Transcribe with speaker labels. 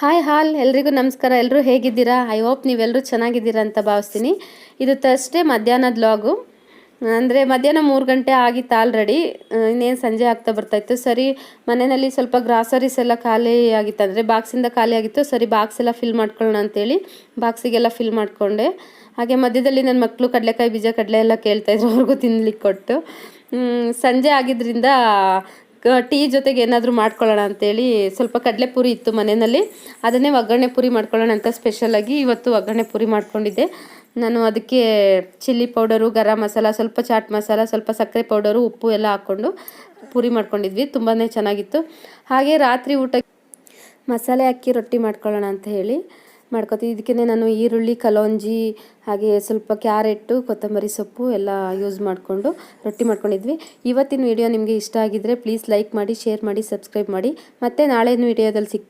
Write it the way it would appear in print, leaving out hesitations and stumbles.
Speaker 1: Hi ಎಲ್ರಿಗೂ ನಮಸ್ಕಾರ. ಎಲ್ಲರೂ ಹೇಗಿದ್ದೀರಾ? ಐ ಹೋಪ್ ನೀವೆಲ್ಲರೂ ಚೆನ್ನಾಗಿದ್ದೀರಾ ಅಂತ ಭಾವಿಸ್ತೀನಿ. ಇದು ಥರ್ಸ್ಡೇ ಮಧ್ಯಾಹ್ನದ ವ್ಲಾಗು. ಅಂದರೆ ಮಧ್ಯಾಹ್ನ 3 ಗಂಟೆ ಆಗಿತ್ತು ಆಲ್ರೆಡಿ. ಇನ್ನೇನು ಸಂಜೆ ಆಗ್ತಾ ಬರ್ತಾಯಿತ್ತು. ಸರಿ, ಮನೆಯಲ್ಲಿ ಸ್ವಲ್ಪ ಗ್ರಾಸರೀಸ್ ಎಲ್ಲ ಖಾಲಿ ಆಗಿತ್ತು, ಅಂದರೆ ಬಾಕ್ಸಿಂದ ಖಾಲಿ ಆಗಿತ್ತು. ಸರಿ, ಬಾಕ್ಸ್ ಎಲ್ಲ ಫಿಲ್ ಮಾಡ್ಕೊಳ್ಳೋಣ ಅಂತೇಳಿ ಬಾಕ್ಸಿಗೆಲ್ಲ ಫಿಲ್ ಮಾಡಿಕೊಂಡೆ. ಹಾಗೆ ಮಧ್ಯದಲ್ಲಿ ನನ್ನ ಮಕ್ಕಳು ಕಡಲೆಕಾಯಿ ಬೀಜ ಕಡಲೆ ಎಲ್ಲ ಕೇಳ್ತಾಯಿದ್ರು, ಅವ್ರಿಗೂ ತಿನ್ಲಿಕ್ಕೆ ಕೊಟ್ಟು. ಸಂಜೆ ಆಗಿದ್ದರಿಂದ ಟೀ ಜೊತೆಗೆ ಏನಾದರೂ ಮಾಡ್ಕೊಳ್ಳೋಣ ಅಂತೇಳಿ ಸ್ವಲ್ಪ ಕಡಲೆಪುರಿ ಇತ್ತು ಮನೆಯಲ್ಲಿ, ಅದನ್ನೇ ಒಗ್ಗರಣೆ ಪುರಿ ಮಾಡ್ಕೊಳ್ಳೋಣ ಅಂತ ಸ್ಪೆಷಲಾಗಿ ಇವತ್ತು ಒಗ್ಗರಣೆ ಪುರಿ ಮಾಡ್ಕೊಂಡಿದ್ದೆ. ನಾನು ಅದಕ್ಕೆ ಚಿಲ್ಲಿ ಪೌಡರು, ಗರಂ ಮಸಾಲ, ಸ್ವಲ್ಪ ಚಾಟ್ ಮಸಾಲ, ಸ್ವಲ್ಪ ಸಕ್ಕರೆ ಪೌಡರು, ಉಪ್ಪು ಎಲ್ಲ ಹಾಕ್ಕೊಂಡು ಪುರಿ ಮಾಡ್ಕೊಂಡಿದ್ವಿ. ತುಂಬಾ ಚೆನ್ನಾಗಿತ್ತು. ಹಾಗೆ ರಾತ್ರಿ ಊಟ ಮಸಾಲೆ ಹಾಕಿ ರೊಟ್ಟಿ ಮಾಡ್ಕೊಳ್ಳೋಣ ಅಂತ ಹೇಳಿ ಮಾಡ್ಕೊತೀವಿ. ಇದಕ್ಕೆ ನಾನು ಈರುಳ್ಳಿ, ಕಲೋಂಜಿ, ಹಾಗೆ ಸ್ವಲ್ಪ ಕ್ಯಾರೆಟು, ಕೊತ್ತಂಬರಿ ಸೊಪ್ಪು ಎಲ್ಲ ಯೂಸ್ ಮಾಡಿಕೊಂಡು ರೊಟ್ಟಿ ಮಾಡ್ಕೊಂಡಿದ್ವಿ. ಇವತ್ತಿನ ವಿಡಿಯೋ ನಿಮಗೆ ಇಷ್ಟ ಆಗಿದ್ದರೆ ಪ್ಲೀಸ್ ಲೈಕ್ ಮಾಡಿ, ಶೇರ್ ಮಾಡಿ, ಸಬ್ಸ್ಕ್ರೈಬ್ ಮಾಡಿ. ಮತ್ತೆ ನಾಳಿನ ವಿಡಿಯೋದಲ್ಲಿ ಸಿಗ್ತೀನಿ.